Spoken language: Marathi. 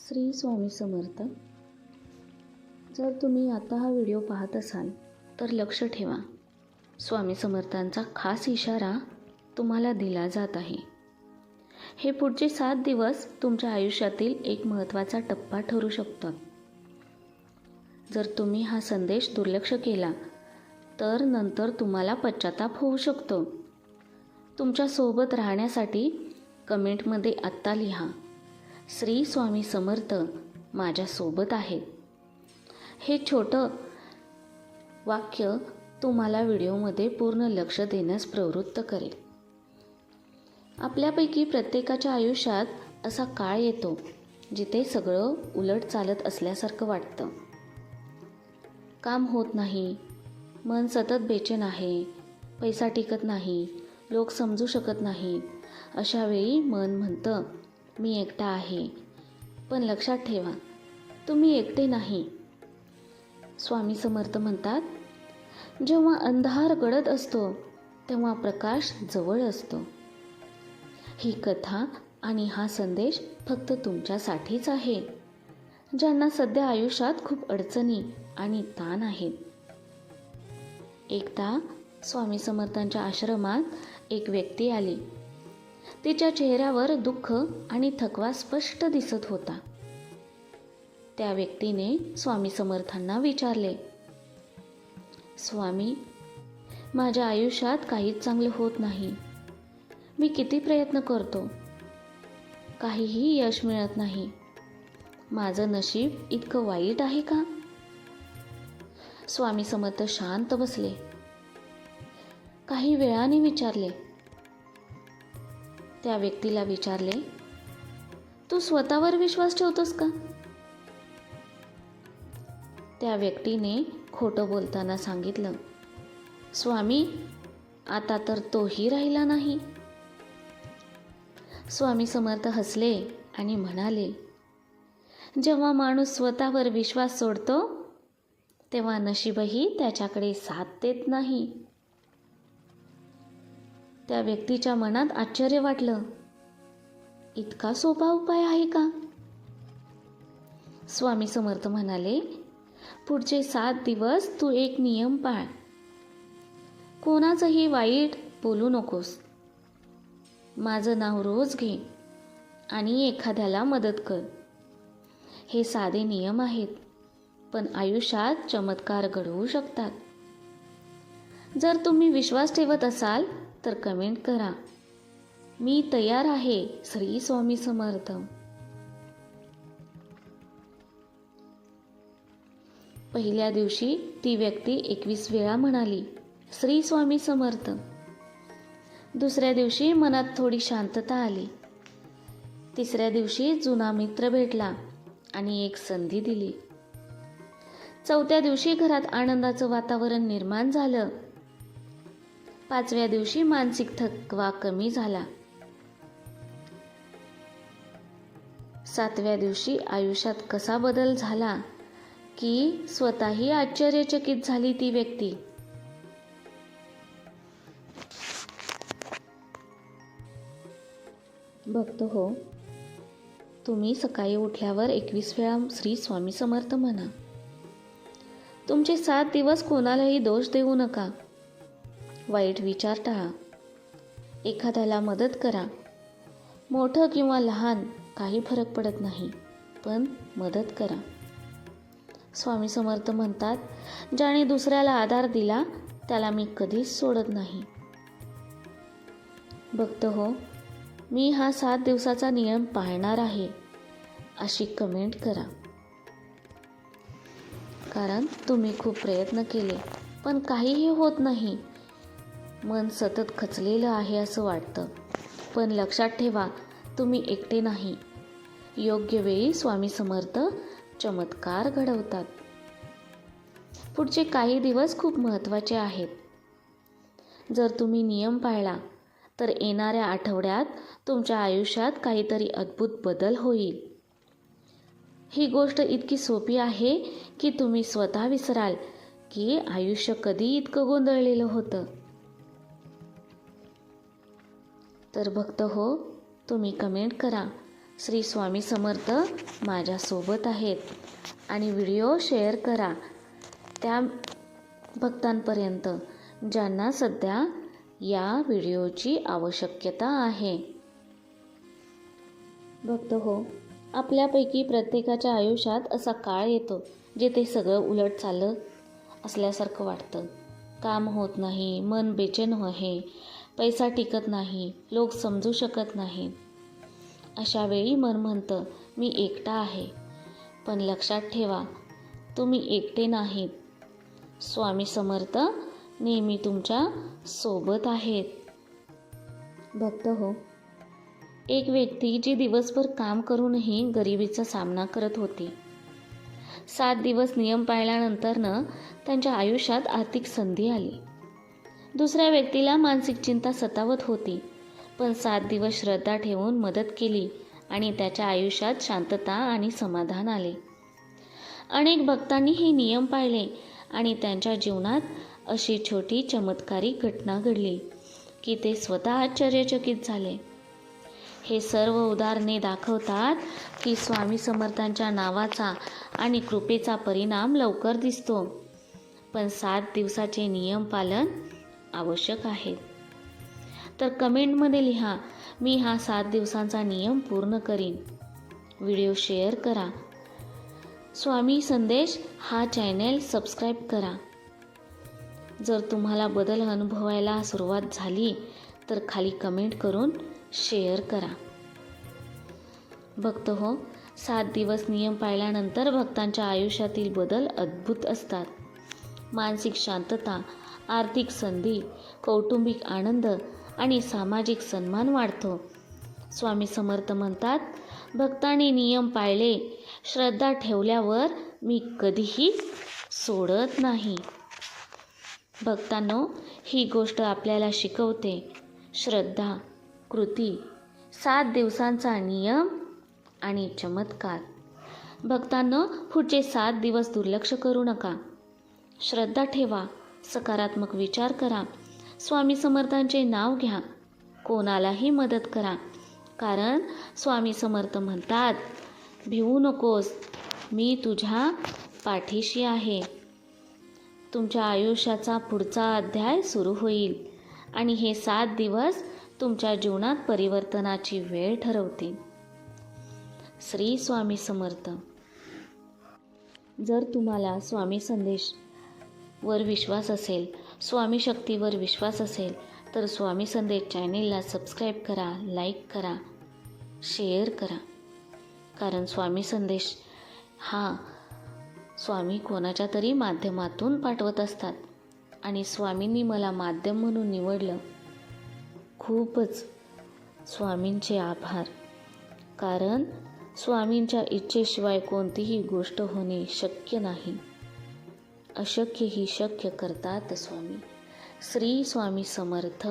श्री स्वामी समर्थ. जर तुम्ही आता हा व्हिडिओ पाहत असाल तर लक्ष ठेवा. स्वामी समर्थांचा खास इशारा तुम्हाला दिला जात आहे. हे पुढचे 7 दिवस तुमच्या आयुष्यातील एक महत्त्वाचा टप्पा ठरू शकतात. जर तुम्ही हा संदेश दुर्लक्ष केला तर नंतर तुम्हाला पश्चाताप होऊ शकतो. तुमच्यासोबत राहण्यासाठी कमेंटमध्ये आत्ता लिहा, श्री स्वामी समर्थ माझ्यासोबत आहेत. हे छोटं वाक्य तुम्हाला व्हिडिओमध्ये पूर्ण लक्ष देण्यास प्रवृत्त करेल. आपल्यापैकी प्रत्येकाच्या आयुष्यात असा काळ येतो जिथे सगळं उलट चालत असल्यासारखं वाटतं. काम होत नाही, मन सतत बेचैन आहे, पैसा टिकत नाही, लोक समजू शकत नाहीत. अशा वेळी मन म्हणतं, मी एकटा आहे. पण लक्षात ठेवा, तुम्ही एकटे नाही. स्वामी समर्थ म्हणतात, जेव्हा अंधार गडद असतो तेव्हा प्रकाश जवळ असतो. ही कथा आणि हा संदेश फक्त तुमच्यासाठीच आहे, ज्यांना सध्या आयुष्यात खूप अडचणी आणि ताण आहेत. एकदा स्वामी समर्थांच्या आश्रमात एक व्यक्ती आली. तिच्या चेहऱ्यावर दुःख आणि थकवा स्पष्ट दिसत होता. त्या व्यक्तीने स्वामी समर्थांना विचारले, स्वामी, माझ्या आयुष्यात काहीच चांगले होत नाही. मी किती प्रयत्न करतो, काहीही यश मिळत नाही. माझं नशीब इतकं वाईट आहे का? स्वामी समर्थ शांत बसले. काही वेळाने विचारले, त्या व्यक्तीला विचारले, तू स्वतःवर विश्वास ठेवतोस का? त्या व्यक्तीने खोटं बोलताना सांगितलं, स्वामी, आता तर तोही राहिला नाही. स्वामी समर्थ हसले आणि म्हणाले, जेव्हा माणूस स्वतःवर विश्वास सोडतो तेव्हा नशीबही त्याच्याकडे साथ देत नाही. त्या व्यक्तीच्या मनात आश्चर्य वाटलं. इतका सोपा उपाय आहे का? स्वामी समर्थ म्हणाले, पुढचे 7 दिवस तू एक नियम पाळ. कोणाचंही वाईट बोलू नकोस. माझं नाव रोज घे आणि एखाद्याला मदत कर. हे साधे नियम आहेत, पण आयुष्यात चमत्कार घडवू शकतात. जर तुम्ही विश्वास ठेवत असाल तर कमेंट करा, मी तयार आहे. श्री स्वामी समर्थ. पहिल्या दिवशी ती व्यक्ती 21 वेळा म्हणाली, श्री स्वामी समर्थ. दुसऱ्या दिवशी मनात थोडी शांतता आली. तिसऱ्या दिवशी जुना मित्र भेटला आणि एक संधी दिली. चौथ्या दिवशी घरात आनंदाचं वातावरण निर्माण झालं. 5व्या दिवशी मानसिक थकवा कमी झाला. 7व्या दिवशी आयुष्यात कसा बदल झाला की स्वतःही आश्चर्यचकित झाली ती व्यक्ती. भक्त हो, तुम्ही सकाळी उठल्यावर 21 वेळा श्री स्वामी समर्थ म्हणा. तुमचे 7 दिवस कोणालाही दोष देऊ नका. वाईट विचार टाळा. एखाद्याला मदत करा. मोठं किंवा लहान काही फरक पडत नाही, पण मदत करा. स्वामी समर्थ म्हणतात, ज्याने दुसऱ्याला आधार दिला त्याला मी कधीच सोडत नाही. भक्त हो, मी हा 7 दिवसाचा नियम पाळणार आहे अशी कमेंट करा. कारण तुम्ही खूप प्रयत्न केले पण काहीही होत नाही. मन सतत खचलेलं आहे असं वाटतं. पण लक्षात ठेवा, तुम्ही एकटे नाही. योग्य वेळी स्वामी समर्थ चमत्कार घडवतात. पुढचे काही दिवस खूप महत्त्वाचे आहेत. जर तुम्ही नियम पाळला तर येणाऱ्या आठवड्यात तुमच्या आयुष्यात काहीतरी अद्भुत बदल होईल. ही गोष्ट इतकी सोपी आहे की तुम्ही स्वतः विसराल की आयुष्य कधी इतकं गोंधळलेलं होतं. तर भक्त हो, तुम्ही कमेंट करा, श्री स्वामी समर्थ माझ्यासोबत आहेत. आणि व्हिडिओ शेअर करा त्या भक्तांपर्यंत ज्यांना सध्या या व्हिडिओची आवश्यकता आहे. भक्त हो, आपल्यापैकी प्रत्येकाच्या आयुष्यात असा काळ येतो जेथे सगळं उलट चाललं असल्यासारखं वाटतं. काम होत नाही, मन बेचैन आहे, पैसा टिकत नाही, लोक समजू शकत नाहीत. अशा वेळी मन म्हणतं मी एकटा आहे. पण लक्षात ठेवा, तुम्ही एकटे नाहीत. स्वामी समर्थ नेहमी तुमच्या सोबत आहेत. भक्त हो, एक व्यक्ती जी दिवसभर काम करूनही गरिबीचा सामना करत होती. 7 दिवस नियम पाळल्यानंतरनं त्यांच्या आयुष्यात आर्थिक संधी आली. दुसऱ्या व्यक्तीला मानसिक चिंता सतावत होती, पण 7 दिवस श्रद्धा ठेवून मदत केली आणि त्याच्या आयुष्यात शांतता आणि समाधान आले. अनेक भक्तांनी हे नियम पाळले आणि त्यांच्या जीवनात अशी छोटी चमत्कारिक घटना घडली की ते स्वतः आश्चर्यचकित झाले. हे सर्व उदाहरणे दाखवतात की स्वामी समर्थांच्या नावाचा आणि कृपेचा परिणाम लवकर दिसतो, पण 7 दिवसाचे नियम पालन आवश्यक आहे. तर कमेंटमध्ये लिहा, मी हा 7 दिवसांचा नियम पूर्ण करीन. व्हिडिओ शेअर करा. स्वामी संदेश हा चॅनेल सबस्क्राईब करा. जर तुम्हाला बदल अनुभवायला सुरुवात झाली तर खाली कमेंट करून शेअर करा. भक्त हो, 7 दिवस नियम पाळल्यानंतर भक्तांच्या आयुष्यातील बदल अद्भुत असतात. मानसिक शांतता, आर्थिक संधी, कौटुंबिक आनंद आणि सामाजिक सन्मान वाढतो. स्वामी समर्थ म्हणतात, भक्तांनी नियम पाळले, श्रद्धा ठेवल्यावर मी कधीही सोडत नाही. भक्तांनो, ही गोष्ट आपल्याला शिकवते श्रद्धा, कृती, 7 दिवसांचा नियम आणि चमत्कार. भक्तांनो, पुढचे 7 दिवस दुर्लक्ष करू नका. श्रद्धा ठेवा, सकारात्मक विचार करा, स्वामी समर्थांचे नाव घ्या, कोणालाही मदत करा. कारण स्वामी समर्थ म्हणतात, भिवू नकोस, मी तुझ्या पाठीशी आहे. तुमच्या आयुष्याचा पुढचा अध्याय सुरू होईल आणि हे 7 दिवस तुमच्या जीवनात परिवर्तनाची वेळ ठरवतील. श्री स्वामी समर्थ. जर तुम्हाला स्वामी संदेश वर विश्वास असेल, स्वामी शक्तीवर विश्वास असेल, तर स्वामी संदेश चॅनेलला सबस्क्राईब करा, लाईक करा, शेअर करा. कारण स्वामी संदेश हा स्वामी कोणाच्या तरी माध्यमातून पाठवत असतात आणि स्वामींनी मला माध्यम म्हणून निवडलं. खूपच स्वामींचे आभार. कारण स्वामींच्या इच्छेशिवाय कोणतीही गोष्ट होणे शक्य नाही. अशक्य ही शक्य करतात स्वामी. श्री स्वामी समर्थ.